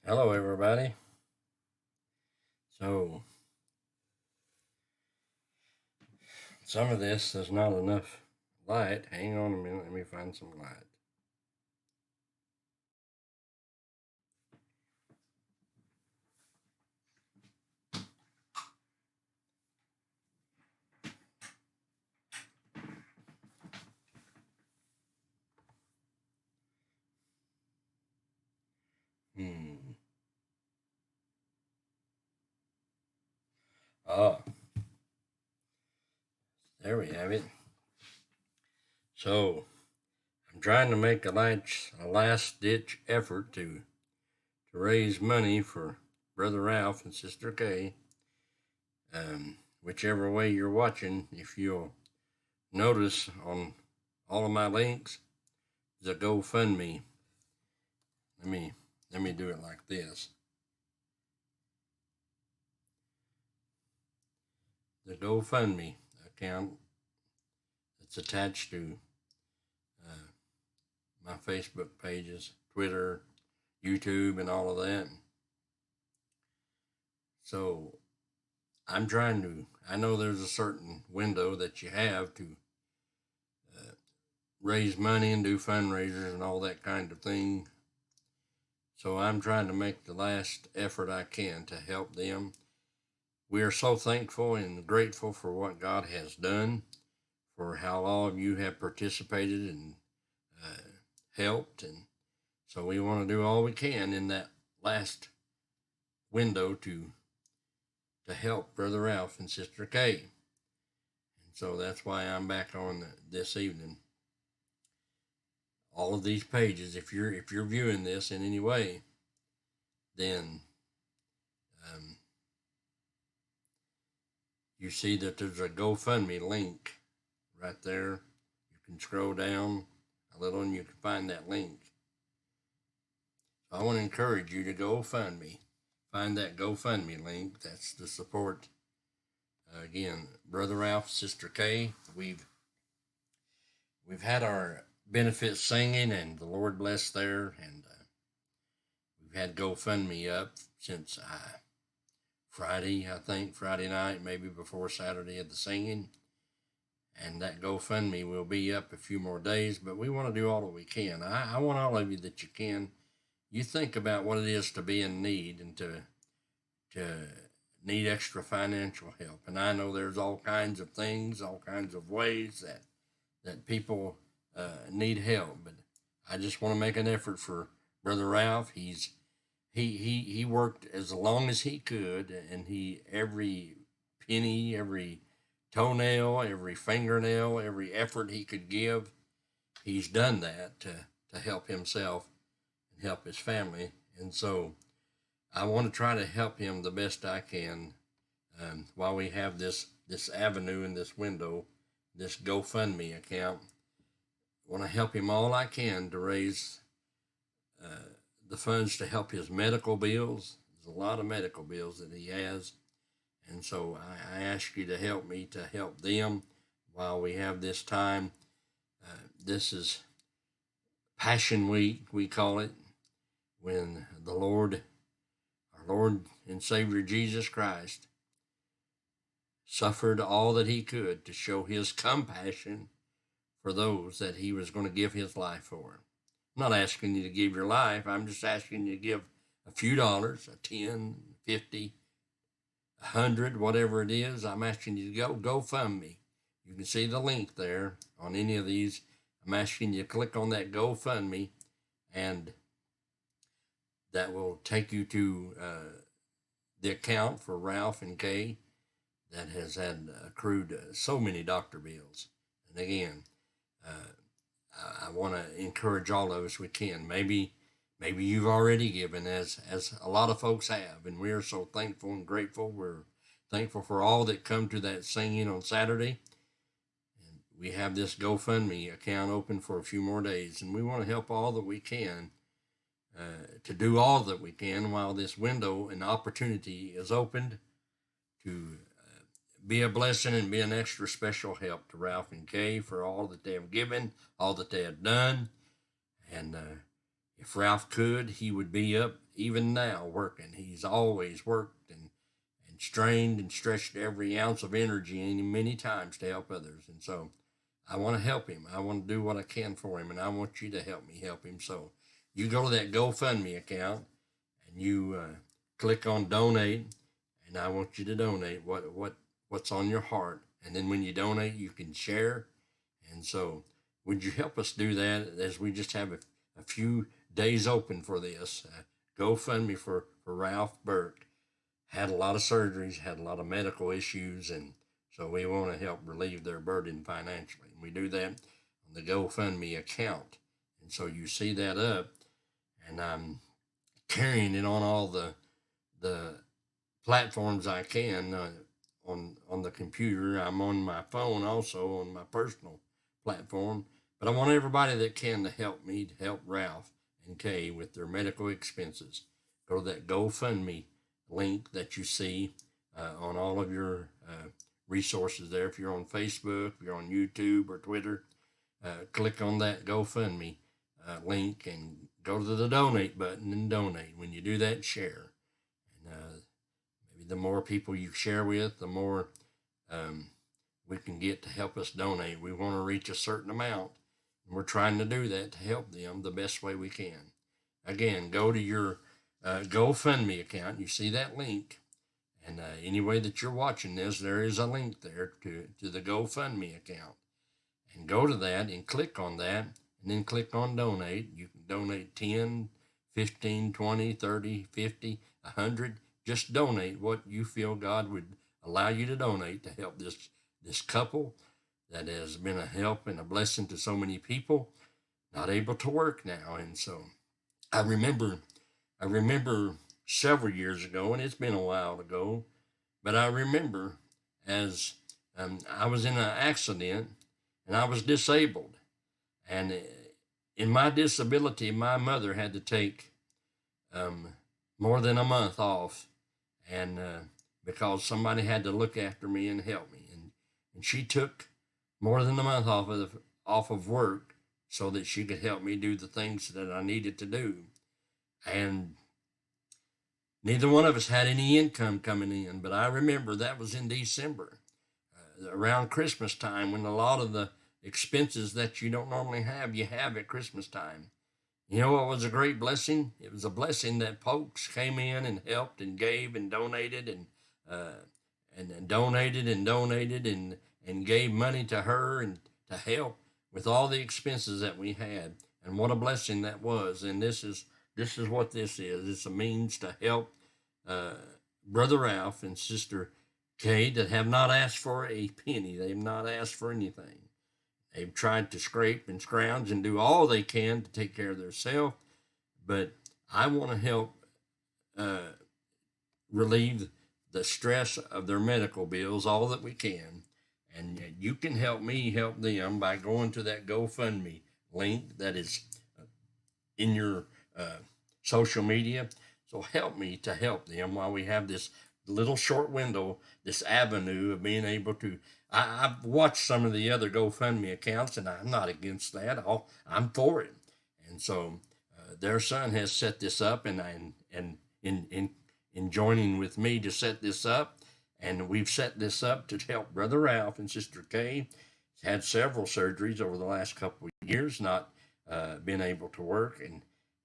Hello, everybody. So, some of this is not enough light. Hang on a minute. Let me find some light. Hmm. Ah, there we have it. So, I'm trying to make a last ditch effort to raise money for Brother Ralph and Sister Kay. Whichever way you're watching, if you'll notice on all of my links, the GoFundMe. Let me let me do it like this. The GoFundMe account that's attached to uh, my Facebook pages, Twitter, YouTube, and all of that. So I know there's a certain window that you have to uh, raise money and do fundraisers and all that kind of thing. So I'm trying to make the last effort I can to help them. We are so thankful and grateful for what God has done, for how all of you have participated and uh, helped. And so we want to do all we can in that last window to help Brother Ralph and Sister Kay. And so that's why I'm back on this evening. All of these pages, if you're viewing this in any way, then um, you see that there's a GoFundMe link right there. You can scroll down a little and you can find that link. So I want to encourage you to GoFundMe. Find that GoFundMe link. That's to support again, Brother Ralph, Sister Kay. We've had our benefit singing, and the Lord bless there, and we've had GoFundMe up since Friday, I think Friday night, maybe before Saturday of the singing, and that GoFundMe will be up a few more days. But we want to do all that we can. I want all of you that you can. You think about what it is to be in need and to need extra financial help. And I know there's all kinds of things, all kinds of ways that people need help. But I just want to make an effort for Brother Ralph. He worked as long as he could, and he every penny, every toenail, every fingernail, every effort he could give, he's done that to help himself and help his family. And so I want to try to help him the best I can while we have this avenue and this window, this GoFundMe account. I want to help him all I can to raise uh, the funds to help his medical bills. There's a lot of medical bills that he has, and so I ask you to help me to help them while we have this time. This is Passion Week, we call it, when the Lord, our Lord and Savior Jesus Christ, suffered all that he could to show his compassion for those that he was going to give his life for. I'm not asking you to give your life. I'm just asking you to give a few dollars, a 10, 50, 100, whatever it is. I'm asking you to go GoFundMe. You can see the link there on any of these. I'm asking you to click on that GoFundMe, and that will take you to the account for Ralph and Kay that has had accrued so many doctor bills. And again, I want to encourage all of us we can. Maybe you've already given, as a lot of folks have, and we are so thankful and grateful. We're thankful for all that come to that singing on Saturday. And we have this GoFundMe account open for a few more days, and we want to help all that we can to do all that we can while this window and opportunity is opened to be a blessing and be an extra special help to Ralph and Kay for all that they have given, all that they have done. And If Ralph could, he would be up even now working. He's always worked and strained and stretched every ounce of energy in him many times to help others. And so I want to help him. I want to do what I can for him, and I want you to help me help him. So you go to that GoFundMe account and you click on donate, and I want you to donate what's on your heart. And then when you donate, you can share. And so would you help us do that as we just have a few days open for this? GoFundMe for Ralph Burke. Had a lot of surgeries, had a lot of medical issues, and so we want to help relieve their burden financially. And we do that on the GoFundMe account. And so you see that up, and I'm carrying it on all the platforms I can on the computer. I'm on my phone also on my personal platform. But I want everybody that can to help me, to help Ralph and Kay with their medical expenses. Go to that GoFundMe link that you see on all of your resources there. If you're on Facebook, if you're on YouTube or Twitter, click on that GoFundMe link and go to the donate button and donate. When you do that, share. And maybe the more people you share with, the more we can get to help us donate. We want to reach a certain amount, and we're trying to do that to help them the best way we can. Again, go to your GoFundMe account. You see that link, and any way that you're watching this, there is a link there to the GoFundMe account. And go to that and click on that, and then click on donate. You can donate 10, 15, 20, 30, 50, 100. Just donate what you feel God would allow you to donate to help this couple that has been a help and a blessing to so many people not able to work now. And so I remember several years ago, and it's been a while ago, but I remember as I was in an accident and I was disabled. And in my disability, my mother had to take more than a month off, and because somebody had to look after me and help me. And she took more than a month off of work so that she could help me do the things that I needed to do. And neither one of us had any income coming in, but I remember that was in December, around Christmas time, when a lot of the expenses that you don't normally have, you have at Christmas time. You know what was a great blessing? It was a blessing that folks came in and helped and gave and donated and donated and gave money to her and to help with all the expenses that we had. And what a blessing that was. And this is what this is. It's a means to help Brother Ralph and Sister Kay that have not asked for a penny. They've not asked for anything. They've tried to scrape and scrounge and do all they can to take care of themselves. But I want to help relieve the stress of their medical bills all that we can. And you can help me help them by going to that GoFundMe link that is in your social media. So help me to help them while we have this little short window, this avenue of being able to. I've watched some of the other GoFundMe accounts, and I'm not against that. I'm for it. And so their son has set this up, and in joining with me to set this up, and we've set this up to help Brother Ralph and Sister Kay. He's had several surgeries over the last couple of years, not been able to work,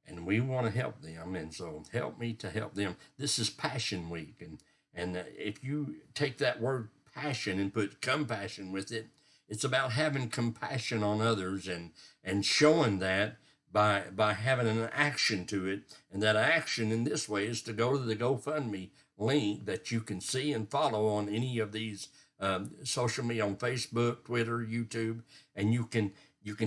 and we want to help them. And so help me to help them. This is Passion Week, and if you take that word passion and put compassion with it, it's about having compassion on others and showing that by having an action to it. And that action in this way is to go to the GoFundMe link that you can see and follow on any of these social media, on Facebook, Twitter, YouTube, and you can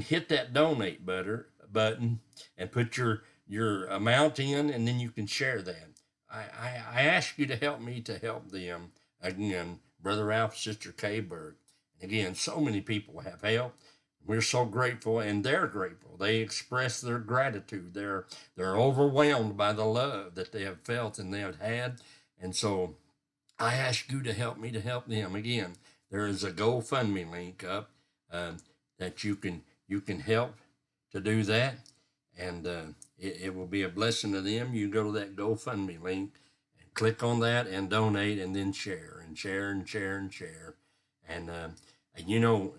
hit that donate button and put your amount in, and then you can share that. I ask you to help me to help them. Again, Brother Ralph, Sister Kay Burke. Again, so many people have helped. We're so grateful, and they're grateful. They express their gratitude. They're overwhelmed by the love that they have felt and they have had. And so I ask you to help me to help them. Again, there is a GoFundMe link up that you can help to do that. And it will be a blessing to them. You go to that GoFundMe link and click on that and donate, and then share and share and share and share. And you know,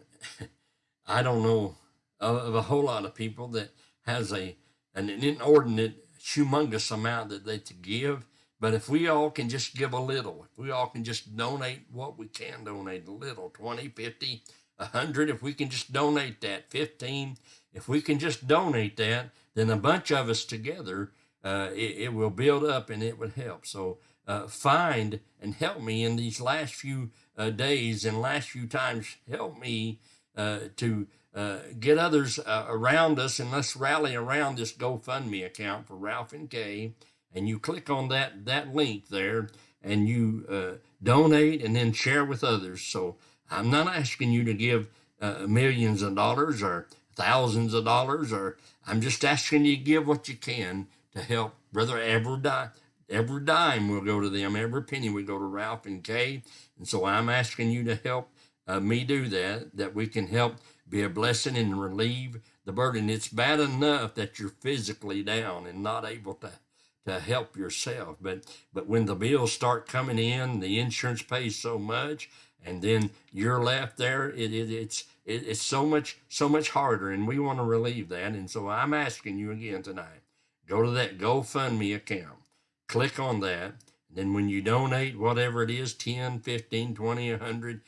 I don't know of a whole lot of people that has an inordinate, humongous amount that they to give. But if we all can just give a little, if we all can just donate what we can donate, a little, 20, 50, 100, if we can just donate that, 15, if we can just donate that, then a bunch of us together, it will build up and it would help. So find and help me in these last few days and last few times. Help me to get others around us, and let's rally around this GoFundMe account for Ralph and Kay. And you click on that link there, and you donate, and then share with others. So I'm not asking you to give millions of dollars or thousands of dollars, or I'm just asking you to give what you can to help Brother every dime will go to them, every penny will go to Ralph and Kay. And so I'm asking you to help me do that we can help be a blessing and relieve the burden. It's bad enough that you're physically down and not able to help yourself, but when the bills start coming in, the insurance pays so much, and then you're left there. It's so much harder, and we want to relieve that. And so I'm asking you again tonight, go to that GoFundMe account, click on that, and then when you donate whatever it is, 10, 15, 20, 100,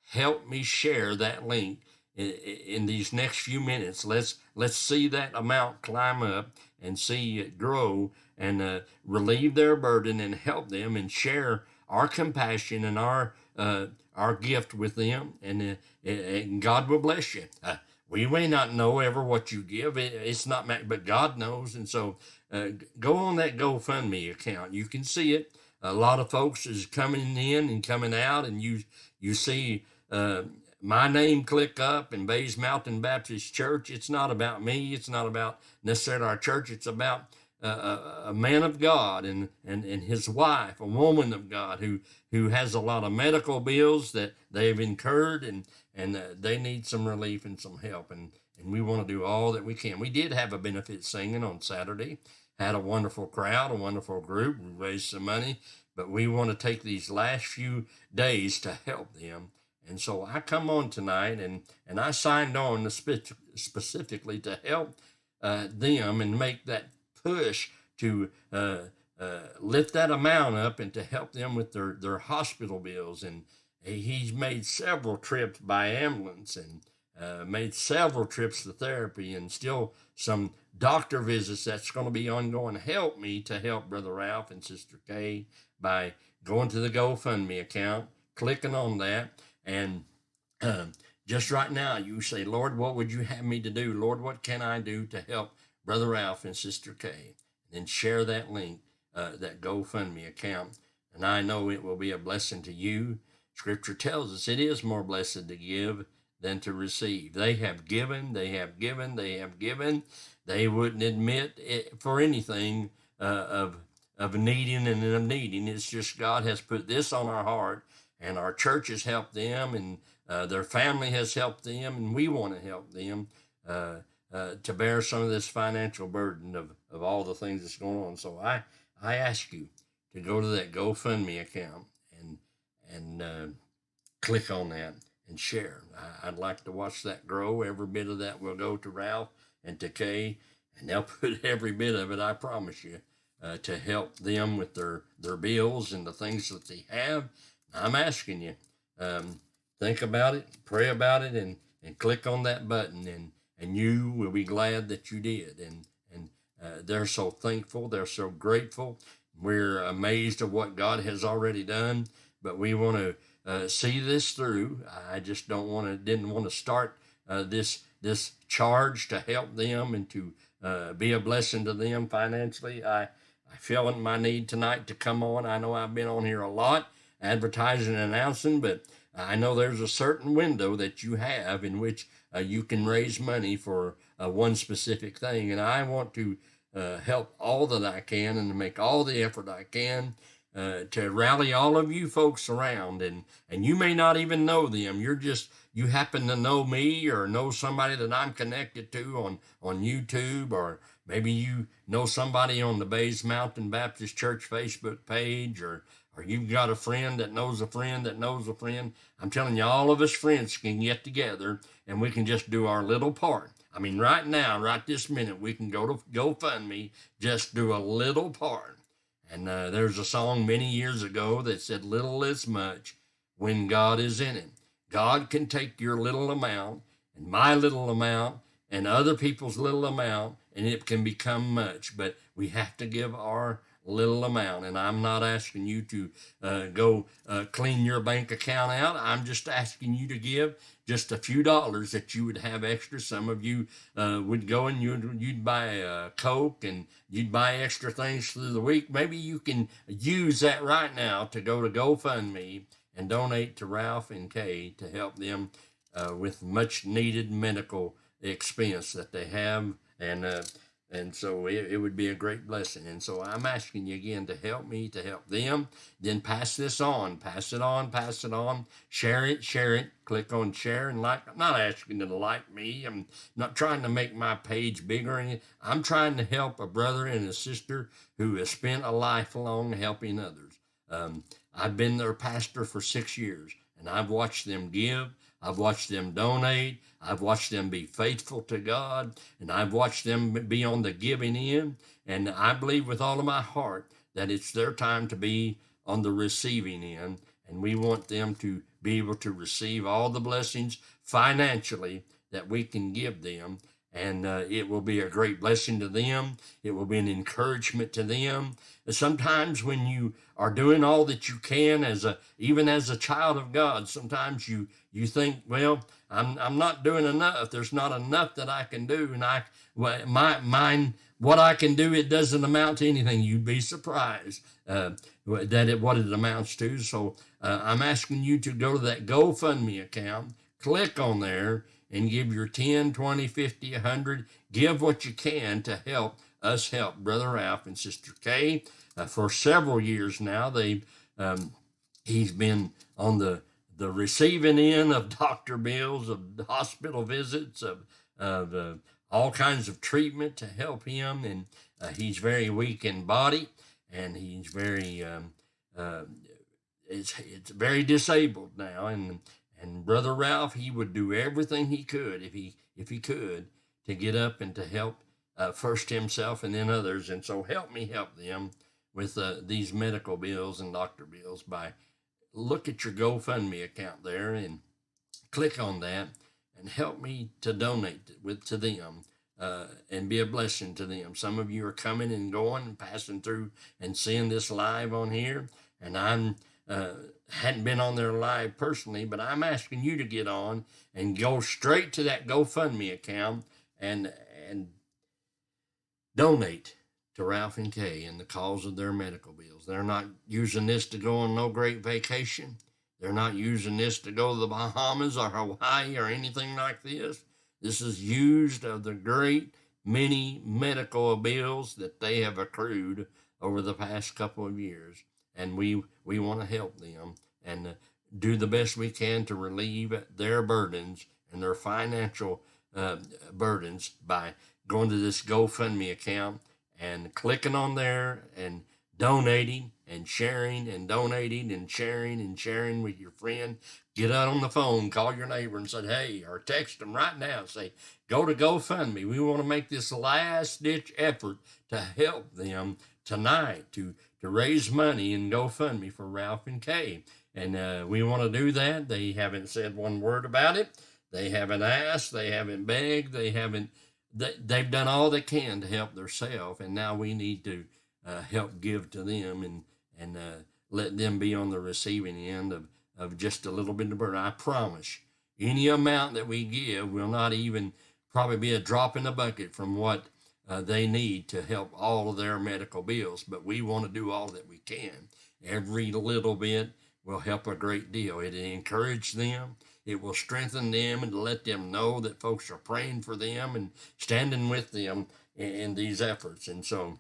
help me share that link in these next few minutes. Let's see that amount climb up and see it grow, and relieve their burden and help them, and share our compassion and our gift with them, and God will bless you. We may not know ever what you give. It's not, but God knows. And so go on that GoFundMe account. You can see it. A lot of folks is coming in and coming out, and you see my name click up in Bays Mountain Baptist Church. It's not about me. It's not about necessarily our church. It's about a man of God and his wife, a woman of God who has a lot of medical bills that they've incurred, and they need some relief and some help. And we want to do all that we can. We did have a benefit singing on Saturday. Had a wonderful crowd, a wonderful group. We raised some money, but we want to take these last few days to help them. And so I come on tonight, and I signed on specifically to help them and make that push to lift that amount up and to help them with their hospital bills. And he's made several trips by ambulance, and made several trips to therapy, and still some doctor visits that's going to be ongoing. Help me to help Brother Ralph and Sister Kay by going to the GoFundMe account, clicking on that, and just right now you say, Lord, what would you have me to do? Lord, what can I do to help Brother Ralph and Sister Kay? And then share that link, that GoFundMe account, and I know it will be a blessing to you. Scripture tells us it is more blessed to give than to receive. They have given, they have given, they have given. They wouldn't admit it for anything of needing and of needing. It's just God has put this on our heart, and our church has helped them, and their family has helped them, and we want to help them to bear some of this financial burden of all the things that's going on. So I ask you to go to that GoFundMe account and click on that and share. I'd like to watch that grow. Every bit of that will go to Ralph and to Kay, and they'll put every bit of it, I promise you, to help them with their bills and the things that they have. I'm asking you, think about it, pray about it, and click on that button, and you will be glad that you did. And they're so thankful, they're so grateful. We're amazed at what God has already done, but we want to see this through. I just didn't want to start this charge to help them and to be a blessing to them financially. I felt my need tonight to come on. I know I've been on here a lot advertising and announcing, but I know there's a certain window that you have in which you can raise money for one specific thing, and I want to help all that I can and to make all the effort I can to rally all of you folks around. And you may not even know them. You happen to know me or know somebody that I'm connected to on YouTube or maybe you know somebody on the Bays Mountain Baptist Church Facebook page, or you've got a friend that knows a friend that knows a friend. I'm telling you, all of us friends can get together and we can just do our little part. I mean, right now, right this minute, we can go to GoFundMe, just do a little part. And there's a song many years ago that said, "Little is much when God is in it." God can take your little amount and my little amount and other people's little amount, and it can become much. But we have to give our little amount. And I'm not asking you to go clean your bank account out. I'm just asking you to give just a few dollars that you would have extra. Some of you would go and you'd buy a Coke and you'd buy extra things through the week. Maybe you can use that right now to go to GoFundMe and donate to Ralph and Kay to help them with much needed medical expense that they have. And so it would be a great blessing. And so I'm asking you again to help me, to help them. Then pass this on, pass it on, pass it on. Share it, share it. Click on share and like. I'm not asking you to like me. I'm not trying to make my page bigger. I'm trying to help a brother and a sister who has spent a life long helping others. I've been their pastor for 6 years, and I've watched them give. I've watched them donate. I've watched them be faithful to God, and I've watched them be on the giving end. And I believe with all of my heart that it's their time to be on the receiving end, and we want them to be able to receive all the blessings financially that we can give them. And it will be a great blessing to them. It will be an encouragement to them. Sometimes when you are doing all that you can even as a child of God, sometimes you think, well, I'm not doing enough. There's not enough that I can do, and what I can do, it doesn't amount to anything. You'd be surprised what it amounts to. So I'm asking you to go to that GoFundMe account, click on there, and give your 10, 20, 50, 100. Give what you can to help us help Brother Ralph and Sister Kay. For several years now, he's been on the receiving end of doctor bills, of hospital visits, of all kinds of treatment to help him. And he's very weak in body, and he's very it's very disabled now. And Brother Ralph, he would do everything he could if he could to get up and to help first himself and then others. And so help me help them with these medical bills and doctor bills by look at your GoFundMe account there and click on that and help me to donate to them and be a blessing to them. Some of you are coming and going and passing through and seeing this live on here, and I'm hadn't been on there live personally, but I'm asking you to get on and go straight to that GoFundMe account and donate to Ralph and Kay in the cause of their medical bills. They're not using this to go on no great vacation. They're not using this to go to the Bahamas or Hawaii or anything like this. This is used of the great many medical bills that they have accrued over the past couple of years. And we want to help them and do the best we can to relieve their burdens and their financial burdens by going to this GoFundMe account and clicking on there and donating and sharing and donating and sharing with your friend. Get out on the phone, call your neighbor and say, hey, or text them right now. Say, go to GoFundMe. We want to make this last ditch effort to help them tonight to raise money in GoFundMe for Ralph and Kay. And we want to do that. They haven't said one word about it. They haven't asked. They haven't begged. They've done all they can to help themselves, and now we need to help give to them and let them be on the receiving end of just a little bit of burden. I promise any amount that we give will not even probably be a drop in the bucket from what they need to help all of their medical bills, but we want to do all that we can. Every little bit will help a great deal. It'll encourage them. It will strengthen them and let them know that folks are praying for them and standing with them in these efforts. And so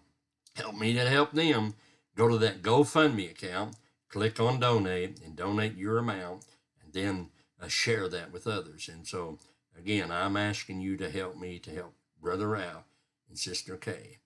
help me to help them. Go to that GoFundMe account, click on donate, and donate your amount, and then share that with others. And so, again, I'm asking you to help me to help Brother Ralph and Sister Kay.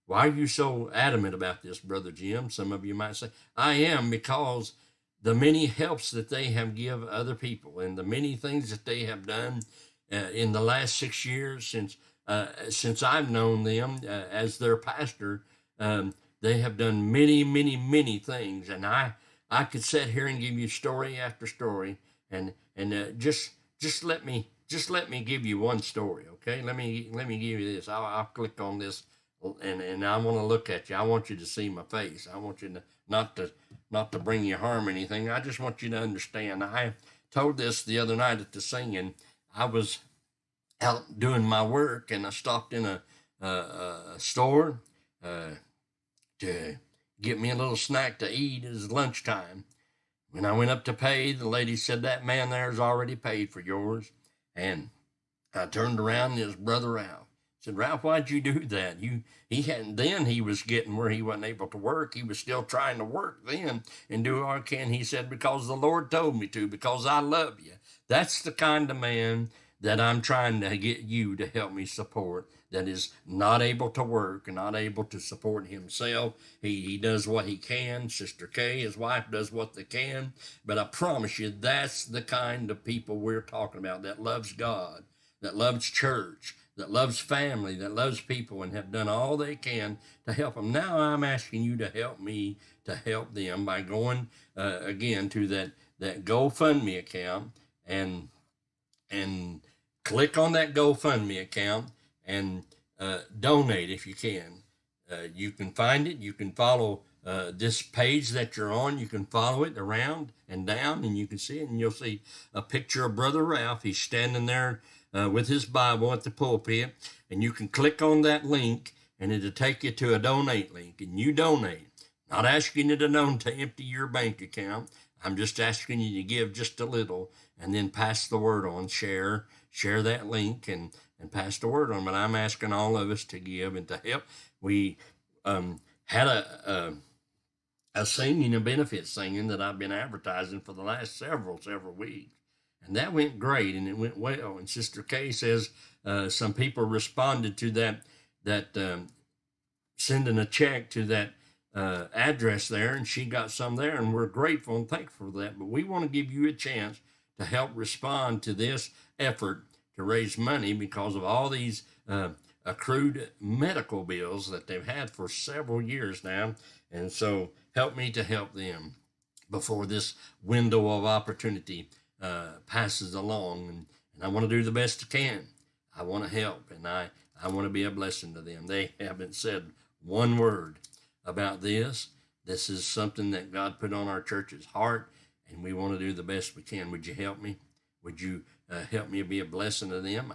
Why are you so adamant about this, Brother Jim? Some of you might say, I am, because the many helps that they have give other people and the many things that they have done in the last 6 years since I've known them as their pastor. They have done many, many, many things, and I could sit here and give you story after story, and just let me give you one story, okay? Let me give you this. I'll click on this, and I want to look at you. I want you to see my face. I want you to not to bring you harm or anything. I just want you to understand. I told this the other night at the singing. I was out doing my work, and I stopped in a store to get me a little snack to eat. It was lunchtime. When I went up to pay, the lady said, that man there's already paid for yours. And I turned around, and it was Brother Ralph. I said, Ralph, why'd you do that? He hadn't, then he was getting where he wasn't able to work. He was still trying to work then and do all I can. He said, because the Lord told me to, because I love you. That's the kind of man that I'm trying to get you to help me support, that is not able to work and not able to support himself. He does what he can. Sister Kay, his wife, does what they can. But I promise you, that's the kind of people we're talking about, that loves God, that loves church, that loves family, that loves people, and have done all they can to help them. Now I'm asking you to help me to help them by going again to that GoFundMe account and click on that GoFundMe account and donate if you can. You can find it. You can follow this page that you're on. You can follow it around and down, and you can see it, and you'll see a picture of Brother Ralph. He's standing there with his Bible at the pulpit, and you can click on that link, and it'll take you to a donate link, and you donate. Not asking you to empty your bank account. I'm just asking you to give just a little, and then pass the word on. Share that link and pass the word on. But I'm asking all of us to give and to help. We had a singing, a benefit singing that I've been advertising for the last several weeks. And that went great, and it went well. And Sister Kay says some people responded to that sending a check to that address there, and she got some there, and we're grateful and thankful for that. But we want to give you a chance to help respond to this effort to raise money because of all these accrued medical bills that they've had for several years now. And so help me to help them before this window of opportunity passes along. And I want to do the best I can. I want to help, and I want to be a blessing to them. They haven't said one word about this. This is something that God put on our church's heart, and we want to do the best we can. Would you help me? Would you help me be a blessing to them?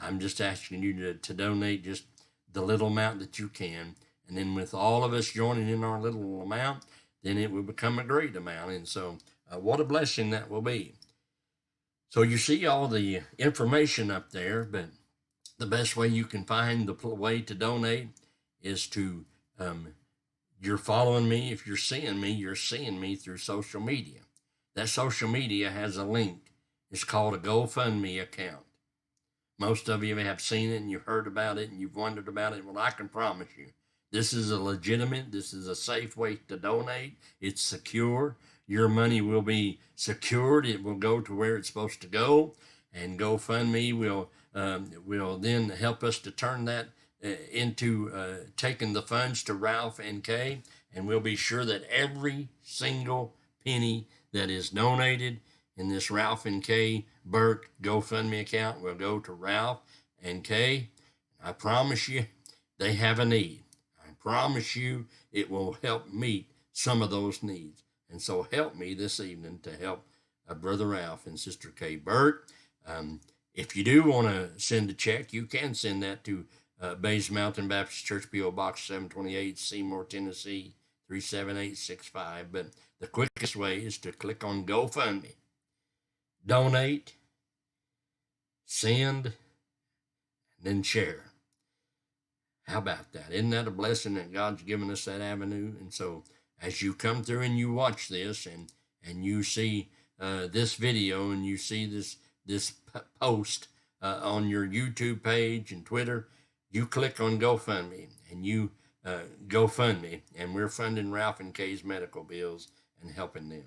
I'm just asking you to donate just the little amount that you can, and then with all of us joining in our little amount, then it will become a great amount. And so what a blessing that will be. So you see all the information up there, but the best way you can find the way to donate is to you're following me. If you're seeing me through social media. That social media has a link. It's called a GoFundMe account. Most of you have seen it, and you've heard about it, and you've wondered about it. Well, I can promise you, this is a safe way to donate. It's secure. Your money will be secured. It will go to where it's supposed to go, and GoFundMe will then help us to turn that into taking the funds to Ralph and Kay, and we'll be sure that every single penny that is donated in this Ralph and Kay Burke GoFundMe account will go to Ralph and Kay. I promise you, they have a need. I promise you, it will help meet some of those needs. And so help me this evening to help Brother Ralph and Sister Kay Burke. If you do want to send a check, you can send that to Bays Mountain Baptist Church, P.O. Box 728, Seymour, Tennessee, 37865. But the quickest way is to click on GoFundMe, donate, send, and then share. How about that? Isn't that a blessing that God's given us that avenue? And so as you come through and you watch this and you see this video and you see this post on your YouTube page and Twitter, you click on GoFundMe and you GoFundMe, and we're funding Ralph and Kay's medical bills and helping them.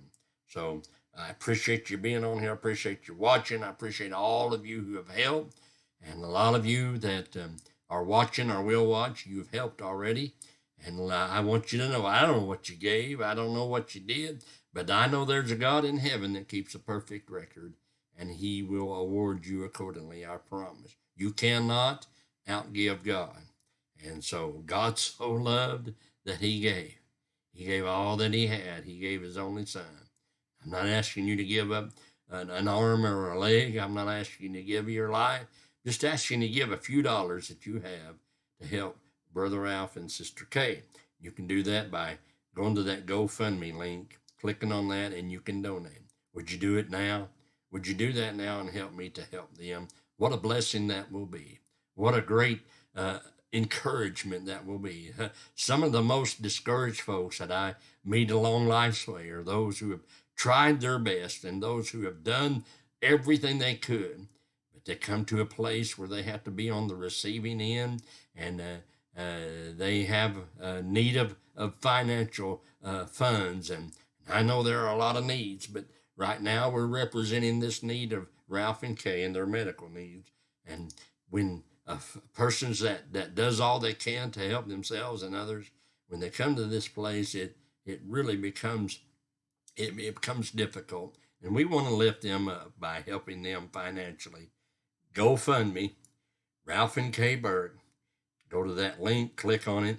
So I appreciate you being on here. I appreciate you watching. I appreciate all of you who have helped, and a lot of you that are watching or will watch. You've helped already, and I want you to know I don't know what you gave. I don't know what you did, but I know there's a God in heaven that keeps a perfect record, and He will award you accordingly. I promise. You cannot outgive God. And so God so loved that He gave. He gave all that He had. He gave His only Son. I'm not asking you to give up an arm or a leg. I'm not asking you to give your life. Just asking you to give a few dollars that you have to help Brother Ralph and Sister Kay. You can do that by going to that GoFundMe link, clicking on that, and you can donate. Would you do it now? Would you do that now and help me to help them? What a blessing that will be. What a great encouragement that will be. Some of the most discouraged folks that I meet along life's way are those who have tried their best and those who have done everything they could, but they come to a place where they have to be on the receiving end, and they have need of financial funds. And I know there are a lot of needs, but right now we're representing this need of Ralph and Kay and their medical needs. And when persons that does all they can to help themselves and others, when they come to this place, it really becomes it becomes difficult, and we want to lift them up by helping them financially. GoFundMe, Ralph and Kay Berg. Go to that link, click on it,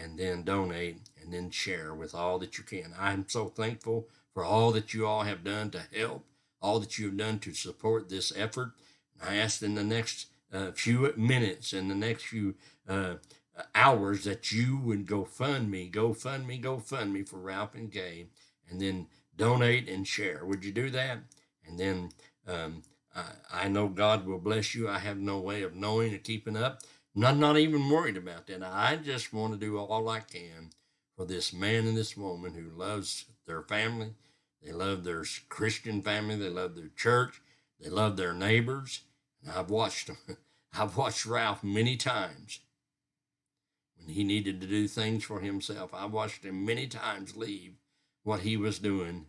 and then donate, and then share with all that you can. I'm so thankful for all that you all have done to help, all that you have done to support this effort. I ask in the next few minutes, in the next few hours, that you would GoFundMe for Ralph and Kay, and then donate and share. Would you do that? And then I know God will bless you. I have no way of knowing or keeping up. I'm not even worried about that. I just want to do all I can for this man and this woman who loves their family. They love their Christian family. They love their church. They love their neighbors. And I've watched them. I've watched Ralph many times when he needed to do things for himself. I watched him many times leave what he was doing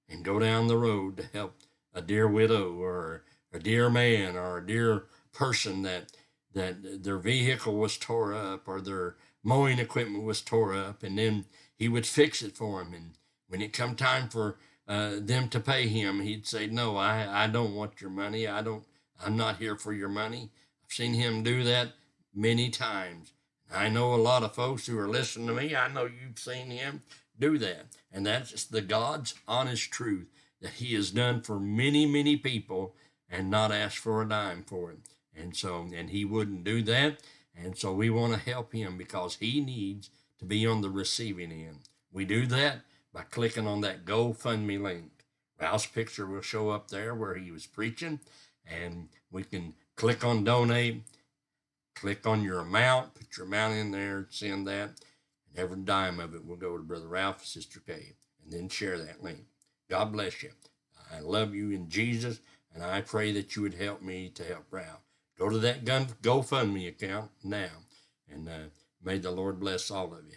and go down the road to help a dear widow or a dear man or a dear person that their vehicle was tore up or their mowing equipment was tore up, and then he would fix it for them. And when it come time for them to pay him, he'd say, "No, I don't want your money. I'm not here for your money." I've seen him do that many times. I know a lot of folks who are listening to me. I know you've seen him do that, and that's the God's honest truth that He has done for many, many people and not asked for a dime for it. And He wouldn't do that. And so we want to help him because he needs to be on the receiving end. We do that by clicking on that GoFundMe link. Ralph's picture will show up there where he was preaching, and we can click on donate, click on your amount, put your amount in there, send that, and every dime of it will go to Brother Ralph and Sister Kay, and then share that link. God bless you. I love you in Jesus, and I pray that you would help me to help Ralph. Go to that GoFundMe account now, and may the Lord bless all of you.